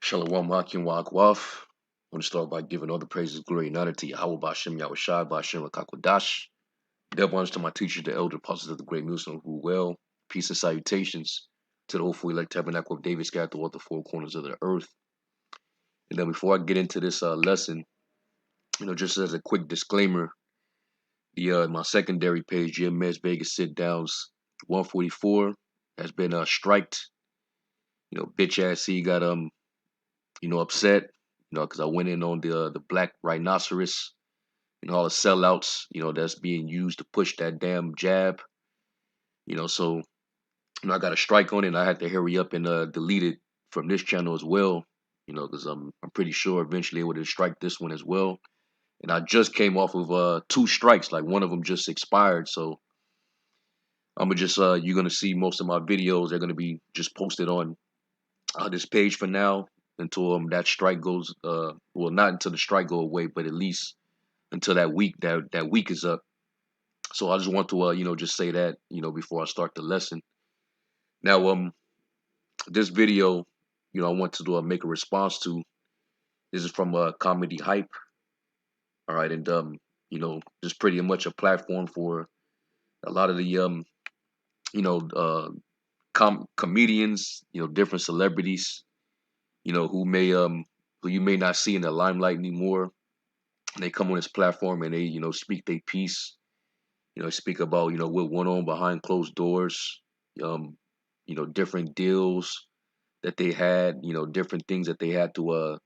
Shalom Akim Wagwaf. I want to start by giving all the praises, glory, and honor to Yahweh Bashem Yahushai Bashem Rakakwadash. Double honors to my teachers, the elder apostles of the great Muslim who well. Peace and salutations to the hopeful elect tabernacle of David scattered throughout the four corners of the earth. And then before I get into this lesson, just as a quick disclaimer, the my secondary page, Jim Mes Vegas Sit Downs 144 has been striked. Bitch ass he got upset, because I went in on the black rhinoceros, all the sellouts, that's being used to push that damn jab, so I got a strike on it and I had to hurry up and delete it from this channel as well, because I'm pretty sure eventually it would strike this one as well. And I just came off of two strikes, like one of them just expired, so I'm gonna just you're gonna see most of my videos. They're gonna be just posted on this page for now until that strike goes well, not until the strike go away, but at least until that week is up. So I just want to just say that before I start the lesson. Now this video, I want to make a response to. This is from Comedy Hype. All right, and just pretty much a platform for a lot of the you know uh comedians, different celebrities, who you may not see in the limelight anymore. And they come on this platform and they speak their piece, speak about what went on behind closed doors, um different deals that they had, different things that they had to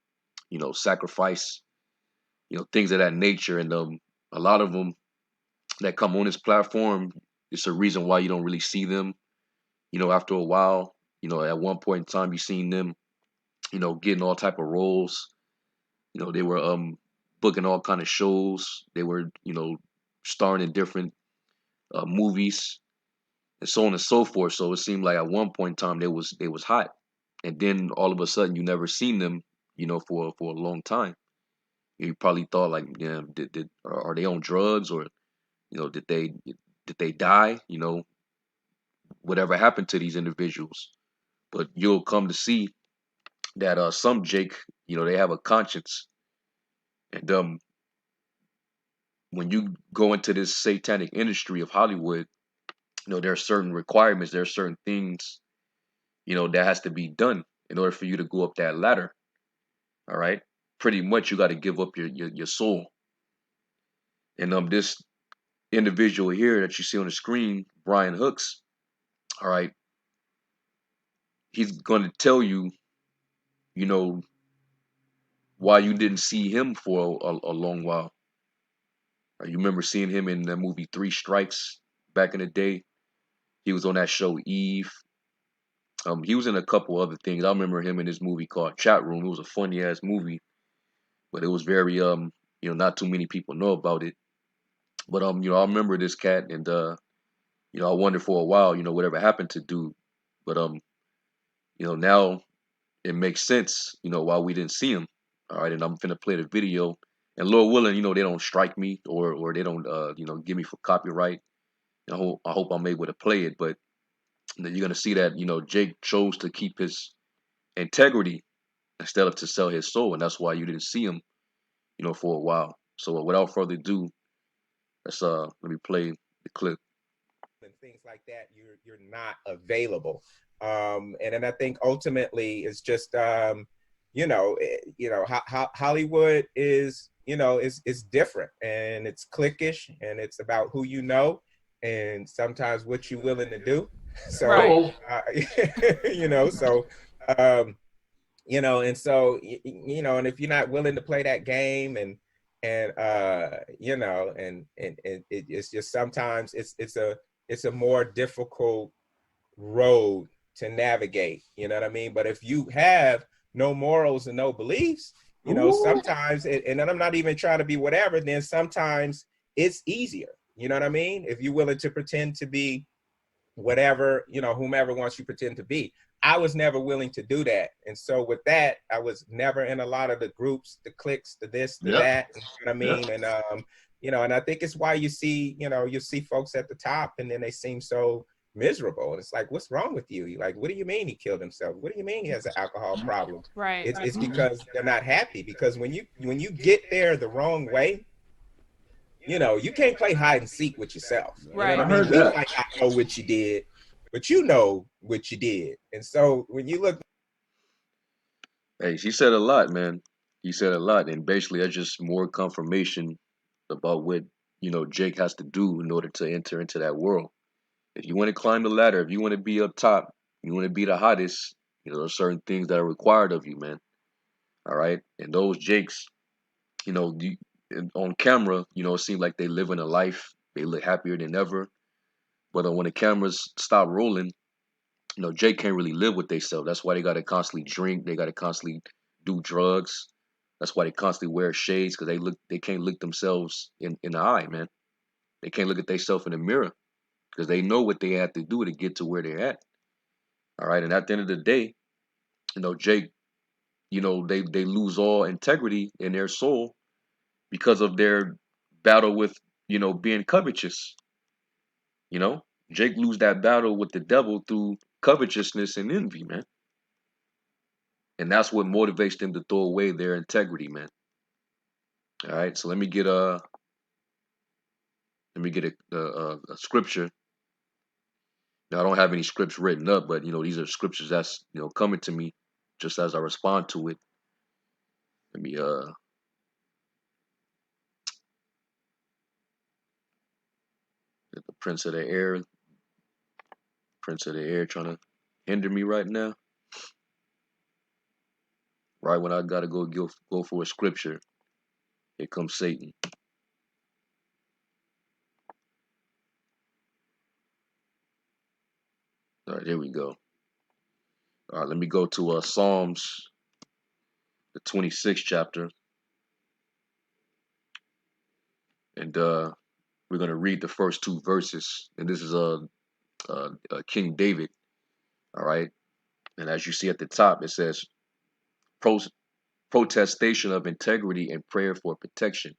sacrifice, things of that nature. And a lot of them that come on this platform, it's a reason why you don't really see them, after a while. At one point in time you seen them, getting all type of roles. They were booking all kind of shows. They were, starring in different movies and so on and so forth. So it seemed like at one point in time they was hot, and then all of a sudden you never seen them, for a long time. You probably thought like, yeah, are they on drugs, or did they die? Whatever happened to these individuals? But you'll come to see that some Jake, they have a conscience, and when you go into this satanic industry of Hollywood, there are certain requirements, there are certain things, that has to be done in order for you to go up that ladder. All right. Pretty much you got to give up your soul. And this individual here that you see on the screen, Brian Hooks, all right, he's going to tell you, you know, why you didn't see him for a long while. You remember seeing him in the movie Three Strikes back in the day. He was on that show Eve. He was in a couple other things. I remember him in this movie called Chat Room. It was a funny ass movie, but it was very not too many people know about it. But I remember this cat, and I wondered for a while, whatever happened to dude. But now it makes sense, why we didn't see him. All right, and I'm finna play the video. And Lord willing, they don't strike me, or they don't give me for copyright. I hope I'm able to play it. But you're gonna see that Jake chose to keep his integrity instead of to sell his soul, and that's why you didn't see him, for a while. So without further ado, let me play the clip. And things like that, you're not available. And then I think ultimately it's just Hollywood is different, and it's cliquish, and it's about who you know, and sometimes what you're willing to do. So Right. so um, and so and if you're not willing to play that game, and it's just sometimes it's a more difficult road to navigate, you know what I mean? But if you have no morals and no beliefs, sometimes and I'm not even trying to be whatever, then sometimes it's easier, you know what I mean? If you're willing to pretend to be whatever, whomever wants you pretend to be. I was never willing to do that. And so with that, I was never in a lot of the groups, the cliques, the this, the that, you know what I mean? Yep. And and I think it's why you see folks at the top, and then they seem so miserable. And it's like, what's wrong with you? You're like, what do you mean he killed himself? What do you mean he has an alcohol problem? Right. It's because they're not happy. Because when you get there the wrong way, you can't play hide and seek with yourself. You know Right. what I I mean? heard You that. might not know what you did, but you know what you did. And so when you look, Hey, she said a lot, man. He said a lot, and basically that's just more confirmation about what Jake has to do in order to enter into that world. If you want to climb the ladder, if you want to be up top, you want to be the hottest. There's certain things that are required of you, man. All right, and those Jakes, on camera, it seems like they live in a life. They look happier than ever. But when the cameras stop rolling, Jake can't really live with themselves. That's why they got to constantly drink. They got to constantly do drugs. That's why they constantly wear shades because they can't look themselves in the eye, man. They can't look at themselves in the mirror because they know what they have to do to get to where they're at. All right, and at the end of the day, Jake, they lose all integrity in their soul because of their battle with being covetous. You know, Jake lose that battle with the devil through covetousness and envy, man. And that's what motivates them to throw away their integrity, man. All right, so let me get a scripture. Now I don't have any scripts written up, but these are scriptures that's coming to me just as I respond to it. Let me get the Prince of the Air trying to hinder me right now. Right when I gotta go for a scripture, here comes Satan. All right, here we go. All right, let me go to Psalms, the 26th chapter, and we're gonna read the first two verses. And this is King David. All right, and as you see at the top, it says Pro- protestation of integrity and prayer for protection.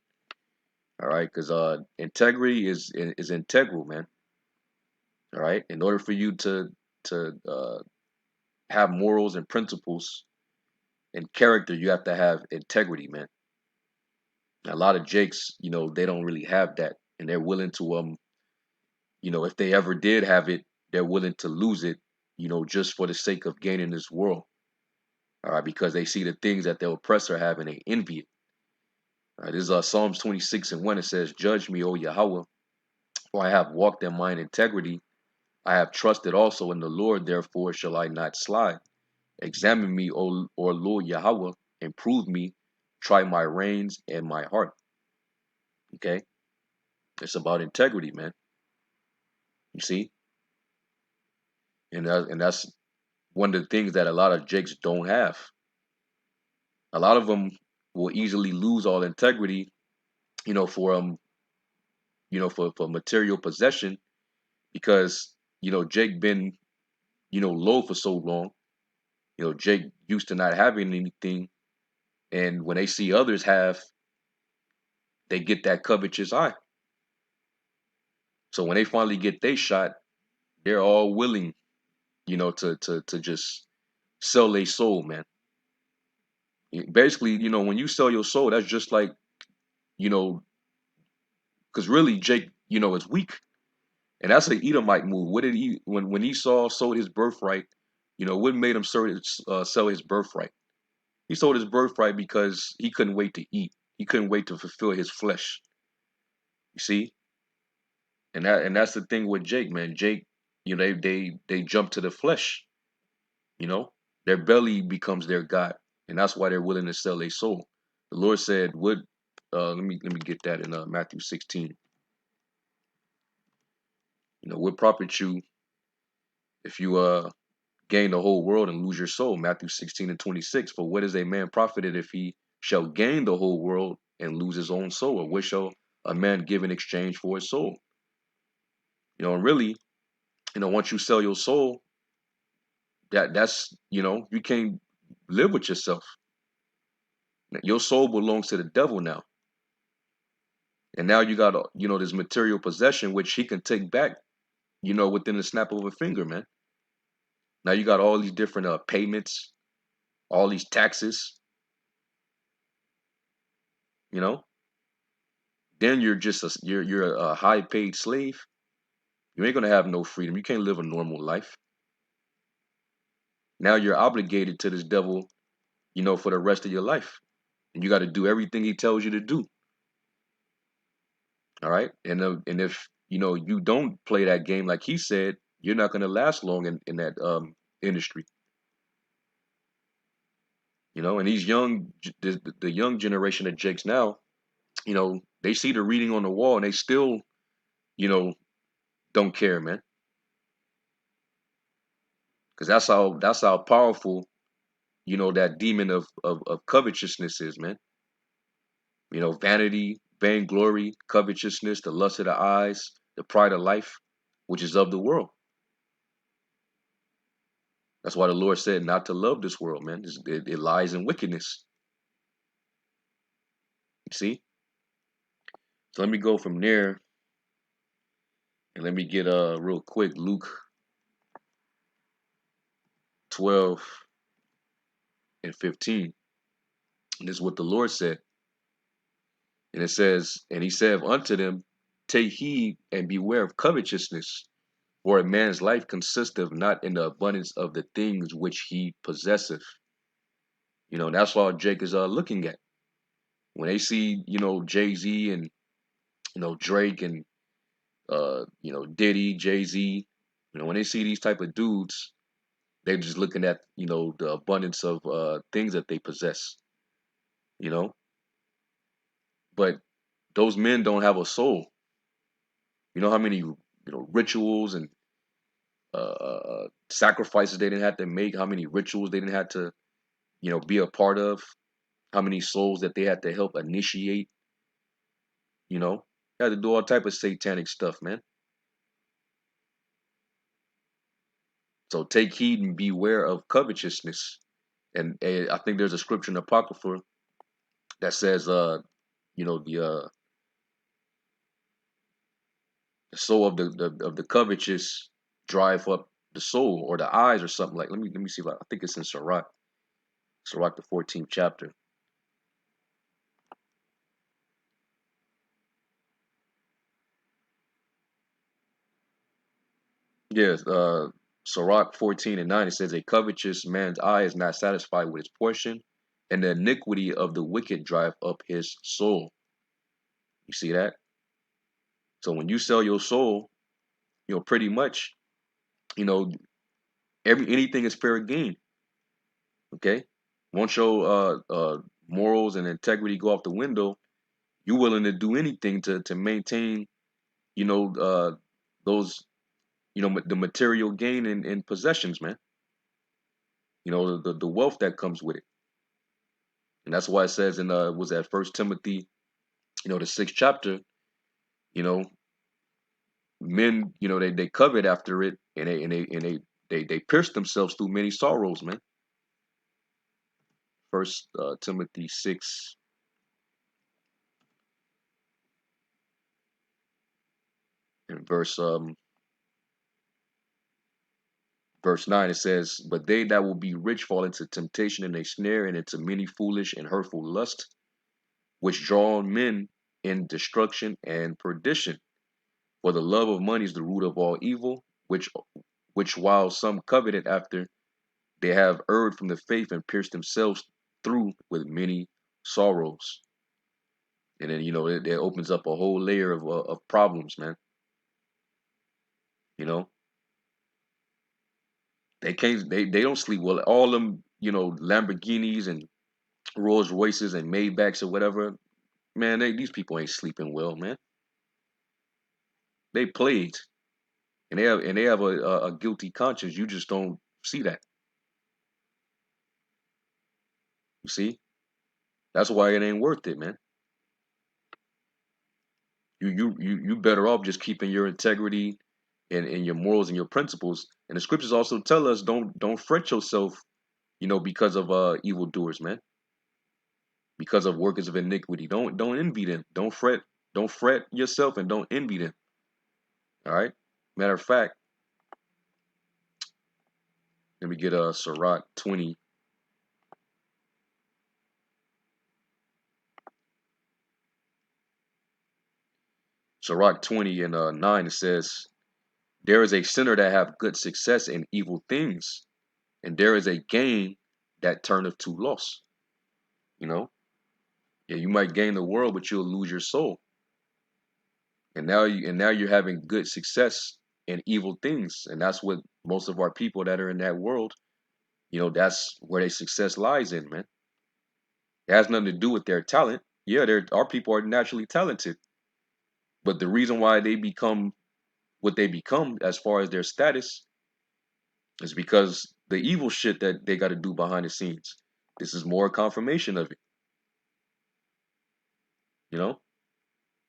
All right, because integrity is integral, man. All right, in order for you to have morals and principles and character, you have to have integrity, man. A lot of Jakes, they don't really have that, and they're willing to if they ever did have it, they're willing to lose it, just for the sake of gaining this world. All right, because they see the things that their oppressor have and they envy it. All right, this is Psalms 26:1. It says, "Judge me, O Yahweh, for I have walked in mine integrity. I have trusted also in the Lord, therefore shall I not slide. Examine me, O Lord Yahweh, and prove me. Try my reins and my heart." Okay, it's about integrity, man. You see, and that's one of the things that a lot of Jakes don't have. A lot of them will easily lose all integrity, for for material possession because Jake been low for so long. Jake used to not having anything, and when they see others have, they get that covetous eye. So when they finally get their shot, they're all willing, to just sell their soul, man. Basically, when you sell your soul, that's just like, you know, because really Jake, is weak, and that's an Edomite move. What did he when Esau sold his birthright? What made him sell his birthright? He sold his birthright because he couldn't wait to eat. He couldn't wait to fulfill his flesh. You see, and that's the thing with Jake, man. Jake, they jump to the flesh. You know, their belly becomes their god, and that's why they're willing to sell their soul. The Lord said, "Would let me get that in Matthew 16. What profit you if you gain the whole world and lose your soul?" Matthew 16:26. For what is a man profited if he shall gain the whole world and lose his own soul? Or what shall a man give in exchange for his soul? And really, once you sell your soul, that's you can't live with yourself. Your soul belongs to the devil now. And now you got this material possession which he can take back, within the snap of a finger, man. Now you got all these different payments, all these taxes, you know. Then you're a high paid slave. You ain't gonna have no freedom. You can't live a normal life. Now you're obligated to this devil, for the rest of your life, and you got to do everything he tells you to do. All right, and if you don't play that game like he said, you're not gonna last long in that industry. And these the young generation of Jakes now, they see the reading on the wall and they still, you know, don't care, man, because that's how powerful, that demon of covetousness is, man. Vanity, vainglory, covetousness, the lust of the eyes, the pride of life, which is of the world. That's why the Lord said not to love this world, man. It lies in wickedness. You see? So let me go from there and let me get real quick Luke 12 and 15. And this is what the Lord said. And it says, and he said unto them, take heed and beware of covetousness, for a man's life consisteth not in the abundance of the things which he possesseth. That's all Jake is looking at. When they see, Jay-Z and, Drake and, Diddy, Jay-Z, when they see these type of dudes, they're just looking at, the abundance of things that they possess, you know. But those men don't have a soul. You know how many, rituals and sacrifices they didn't have to make, how many rituals they didn't have to, be a part of, how many souls that they had to help initiate, They had to do all type of satanic stuff, man. So take heed and beware of covetousness. And I think there's a scripture in the Apocrypha that says, the soul of the covetous drive up the soul or the eyes or something like. Let me see if I think it's in Sirach the 14th chapter. Yes, Sirach 14 and 9. It says, a covetous man's eye is not satisfied with his portion, and the iniquity of the wicked drive up his soul. You see that? So when you sell your soul, pretty much, you know, anything is fair game. Okay, once your morals and integrity go out the window, you're willing to do anything to maintain, you know, uh, those, the material gain and possessions, man. The wealth that comes with it, and that's why it says in was that First Timothy, the 6th chapter, you know, men, they covet after it, and they pierce themselves through many sorrows, man. First Timothy 6 and verse 9, it says, but they that will be rich fall into temptation and a snare and into many foolish and hurtful lusts, which draw on men in destruction and perdition. For the love of money is the root of all evil, which while some coveted after, they have erred from the faith and pierced themselves through with many sorrows. And then it opens up a whole layer of problems, man. You know they don't sleep well. All them Lamborghinis and Rolls Royces and Maybachs or whatever, man. These people ain't sleeping well, man. They played, and they have a guilty conscience. You just don't see that. You see, that's why it ain't worth it, man. You better off just keeping your integrity and your morals and your principles. And the scriptures also tell us don't fret yourself, because of evildoers, man. Because of workers of iniquity. Don't envy them. Don't fret yourself and don't envy them. All right. Matter of fact, let me get Sirach 20. Sirach 20 and 9, it says, there is a sinner that have good success in evil things, and there is a gain that turneth to loss. You know, yeah, you might gain the world, but you'll lose your soul. And now you're having good success in evil things, and that's what most of our people that are in that world, that's where their success lies in, man. It has nothing to do with their talent. Yeah, our people are naturally talented, but the reason why they become what they become as far as their status is because the evil shit that they got to do behind the scenes. This is more confirmation of it, you know.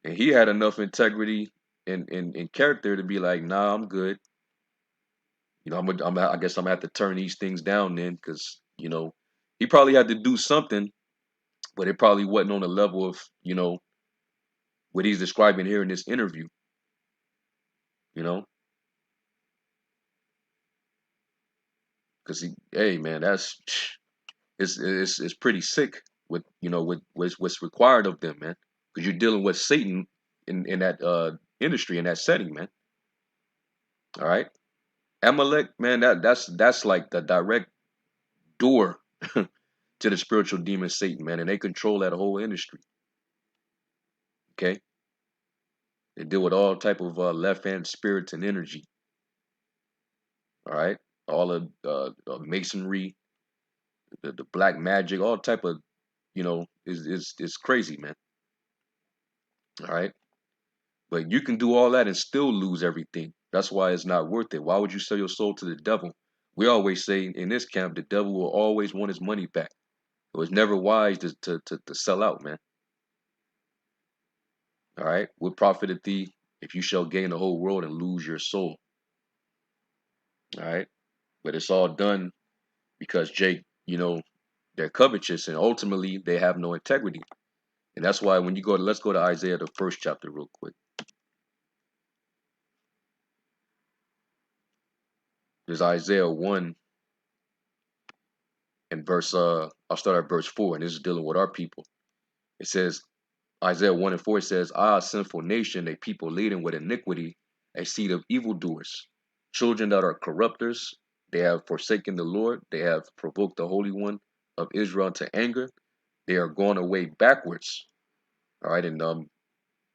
And he had enough integrity and character to be like, nah, I'm good. I guess I'm gonna have to turn these things down then, because he probably had to do something, but it probably wasn't on the level of what he's describing here in this interview. You know, because hey man, that's it's pretty sick with what's required of them, man. Because you're dealing with Satan in that industry, in that setting, man. All right, Amalek, man, that's like the direct door to the spiritual demon Satan, man, and they control that whole industry. Okay, they deal with all type of left hand spirits and energy. All right, all of masonry, the black magic, all type of is crazy, man. All right, but you can do all that and still lose everything. That's why it's not worth it. Why would you sell your soul to the devil? We always say in this camp, the devil will always want his money back. It was never wise to sell out, man. All right, what profited thee if you shall gain the whole world and lose your soul? All right, but it's all done because Jake, they're covetous and ultimately they have no integrity. And that's why when you go to, let's go to Isaiah, the first chapter, real quick. There's Isaiah 1 and I'll start at verse 4, and this is dealing with our people. It says, Isaiah 1 and 4 says, ah, sinful nation, a people laden with iniquity, a seed of evildoers, children that are corrupters. They have forsaken the Lord. They have provoked the Holy One of Israel to anger. They are going away backwards. All right, and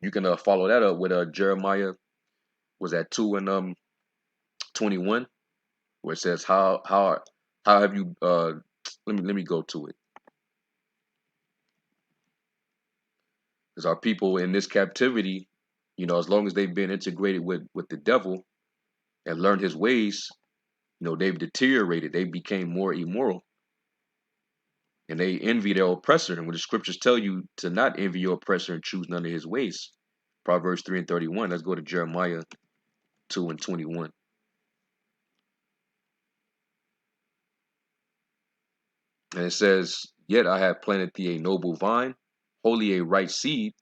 you can follow that up with Jeremiah, was that 2 and 21, where it says, how have you let me go to it. Because our people in this captivity, as long as they've been integrated with the devil and learned his ways, they've deteriorated. They became more immoral, and they envy their oppressor. And when the scriptures tell you to not envy your oppressor and choose none of his ways, Proverbs 3 and 31. Let's go to Jeremiah 2 and 21. And it says, yet I have planted thee a noble vine, wholly a right seed.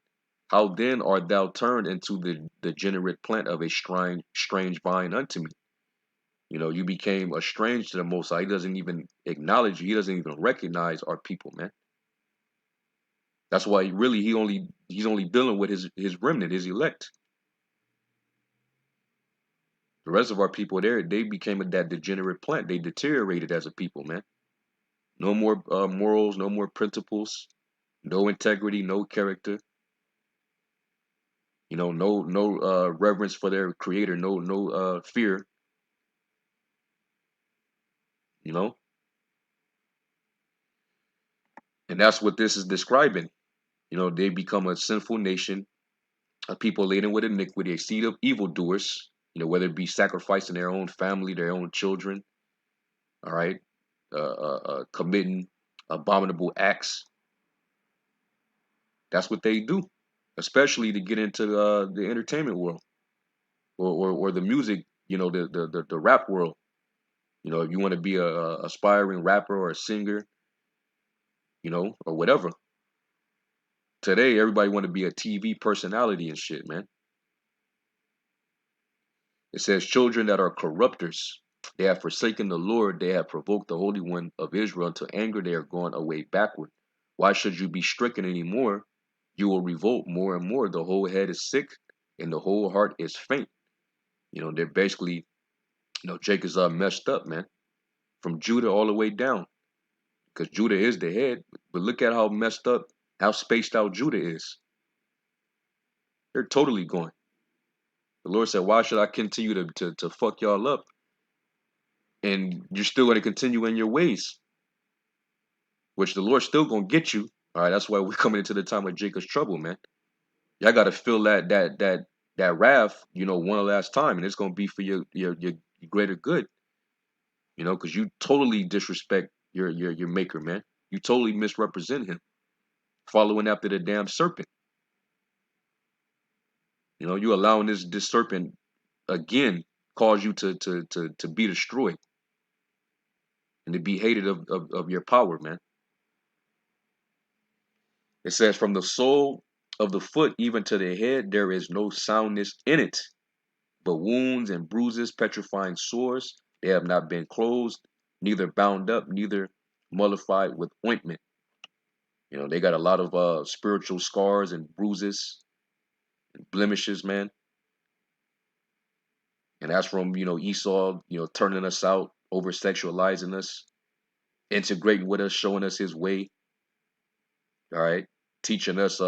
How then art thou turned into the degenerate plant of a strange vine unto me? You became a strange to the Most High. He doesn't even acknowledge you. He doesn't even recognize our people, man. That's why he's only dealing with his remnant, his elect. The rest of our people there, they became that degenerate plant. They deteriorated as a people, man. No more morals, no more principles, no integrity, no character. No reverence for their creator, no fear. You know, and that's what this is describing. They become a sinful nation, a people laden with iniquity, a seed of evildoers. Whether it be sacrificing their own family, their own children. All right, committing abominable acts. That's what they do, especially to get into the entertainment world or the music. The rap world. If you want to be a aspiring rapper or a singer, or whatever. Today, everybody want to be a TV personality and shit, man. It says, children that are corrupters, they have forsaken the Lord, they have provoked the Holy One of Israel to anger, they are going away backward. Why should you be stricken anymore? You will revolt more and more. The whole head is sick and the whole heart is faint. They're basically, Jacob's messed up, man, from Judah all the way down, because Judah is the head. But look at how messed up, how spaced out Judah is. They're totally going. The Lord said, why should I continue to fuck y'all up? And you're still going to continue in your ways, which the Lord's still going to get you. All right, that's why we're coming into the time of Jacob's trouble, man. Y'all got to feel that wrath, one last time, and it's going to be for your greater good, because you totally disrespect your maker, man. You totally misrepresent him, following after the damn serpent. You allowing this serpent again cause you to be destroyed and to be hated of your power, man. It says, from the sole of the foot even to the head, there is no soundness in it, but wounds and bruises, petrifying sores. They have not been closed, neither bound up, neither mollified with ointment. They got a lot of spiritual scars and bruises and blemishes, man. And that's from, Esau, turning us out, over sexualizing us, integrating with us, showing us his way. All right. Teaching us,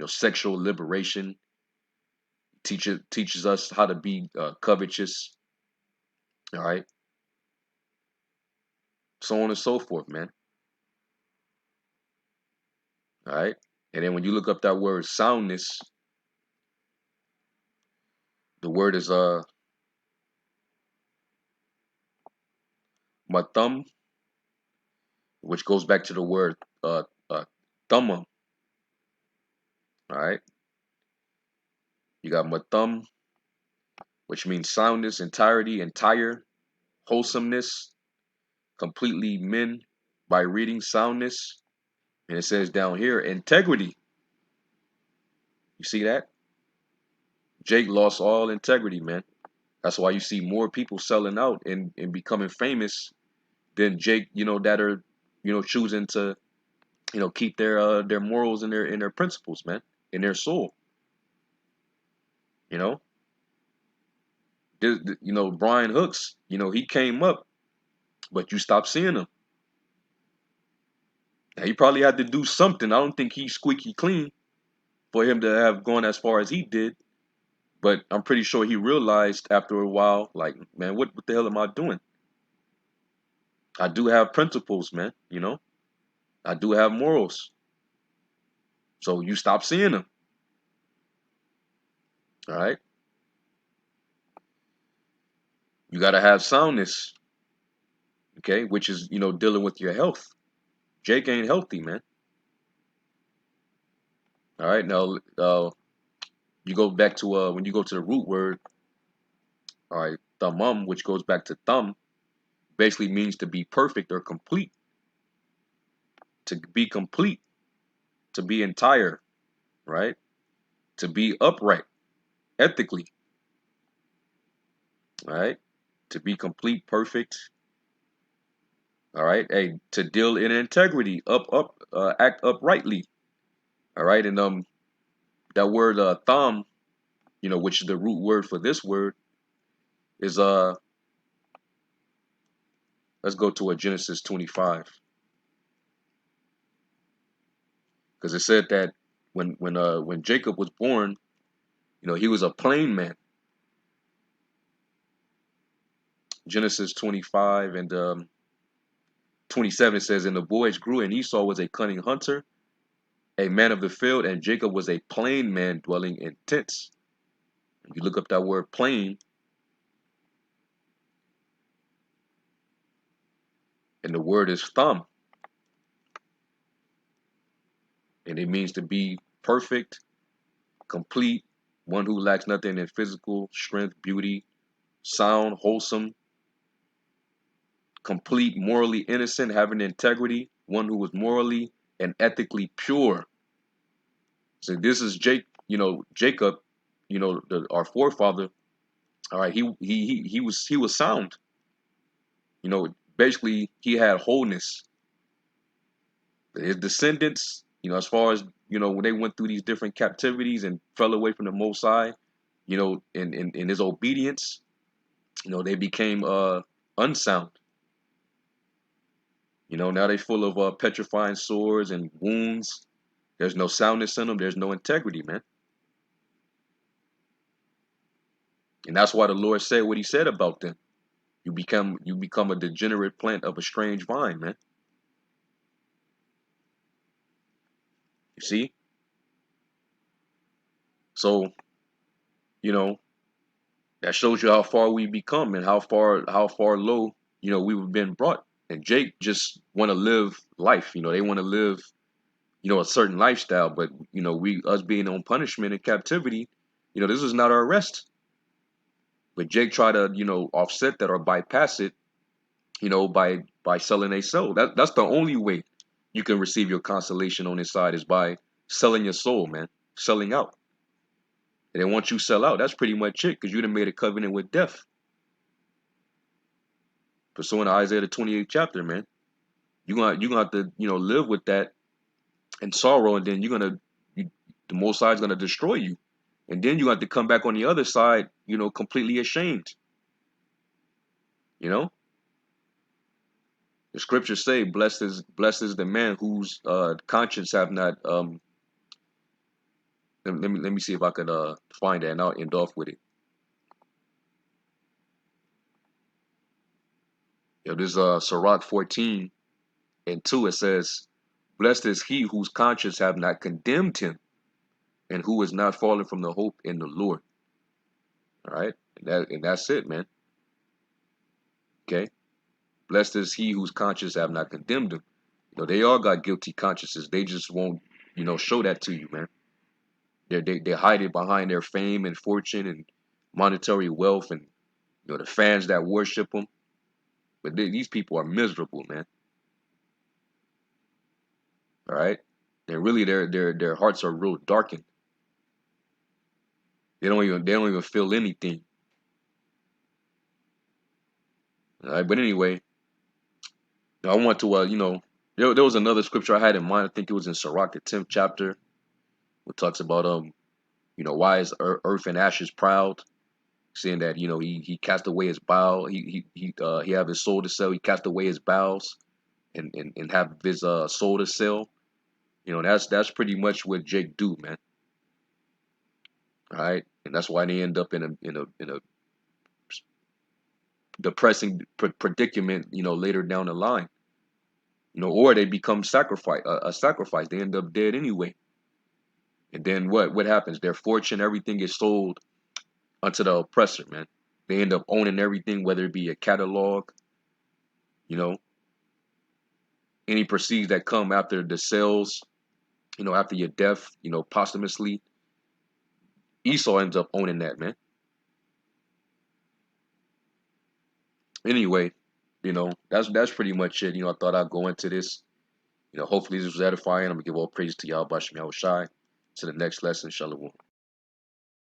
sexual liberation. Teaches us how to be covetous. All right. So on and so forth, man. All right. And then when you look up that word soundness, the word is mathum, which goes back to the word thumma. All right. You got mathum, which means soundness, entirety, entire, wholesomeness, completely men by reading soundness. And it says down here, integrity. You see that? Jake lost all integrity, man. That's why you see more people selling out and becoming famous than Jake, that are, choosing to, keep their morals and their principles, man, in their soul. You know, Brian Hooks, he came up, but you stopped seeing him. Now, he probably had to do something. I don't think he's squeaky clean for him to have gone as far as he did. But I'm pretty sure he realized after a while, like, man, what the hell am I doing? I do have principles, man. I do have morals. So you stop seeing them. All right. You got to have soundness. Okay. Which is, dealing with your health. Jake ain't healthy, man. All right. Now, you go back to, when you go to the root word, all right, thummum, which goes back to thumb, basically means to be perfect or complete. To be complete. To be entire. Right. To be upright. Ethically. All right. To be complete, perfect. All right. Hey, to deal in integrity, act uprightly. All right. And that word thumb, which is the root word for this word, is let's go to a Genesis 25. Because it said that when Jacob was born, he was a plain man. Genesis 25 and 27 says, and the boys grew, and Esau was a cunning hunter, a man of the field, and Jacob was a plain man dwelling in tents. You look up that word plain, and the word is thumb. And it means to be perfect, complete, one who lacks nothing in physical strength, beauty, sound, wholesome, complete, morally innocent, having integrity, one who was morally and ethically pure. So this is Jacob, our forefather. All right, he was sound. You know, basically he had wholeness. His descendants, you know, as far as you know, when they went through these different captivities and fell away from the Most High, you know, in his obedience, you know, they became unsound. You know, now they full of petrifying swords and wounds. There's no soundness in them. There's no integrity, man. And that's why the Lord said what He said about them. You become a degenerate plant of a strange vine, man. You see? So, you know, that shows you how far we become and how far low, you know, we've been brought. And Jake just want to live life. You know, they want to live, you know, a certain lifestyle. But you know, us being on punishment and captivity, you know, this is not our rest. But Jake try to, you know, offset that or bypass it, you know, by selling a soul. That's the only way you can receive your consolation on this side is by selling your soul, man. Selling out. And then once you sell out, that's pretty much it, because you done made a covenant with death. Pursuing Isaiah the 28th chapter, man. You gonna have to, you know, live with that and sorrow, and then the Most High is gonna destroy you, and then you have to come back on the other side, you know, completely ashamed. You know, the scriptures say, "Blessed is the man whose conscience have not." Let me see if I could find that, and I'll end off with it. You know, this Sirach 14:2. It says, "Blessed is he whose conscience have not condemned him, and who is not fallen from the hope in the Lord." All right, and that's it, man. Okay, blessed is he whose conscience have not condemned him. You know, they all got guilty consciences. They just won't, you know, show that to you, man. They hide it behind their fame and fortune and monetary wealth and you know the fans that worship them. But these people are miserable, man. All right, and really their hearts are real darkened. They don't even feel anything. All right, but anyway, I want to you know there was another scripture I had in mind. I think it was in Sirach the 10th chapter. It talks about you know, why is earth and ashes proud? Saying that, you know, he cast away his bow. He have his soul to sell. He cast away his bowels and have his soul to sell. You know, that's pretty much what Jake do, man. All right, and that's why they end up in a depressing predicament. You know, later down the line. You know, or they become a sacrifice. They end up dead anyway. And then what happens? Their fortune, everything is sold unto the oppressor, man. They end up owning everything, whether it be a catalog, you know, any proceeds that come after the sales, you know, after your death, you know, posthumously, Esau ends up owning that, man. Anyway, you know, that's pretty much it. You know, I thought I'd go into this. You know, hopefully this was edifying. I'm gonna give all praise to y'all, Bashim Yahushai. To the next lesson, Shalom.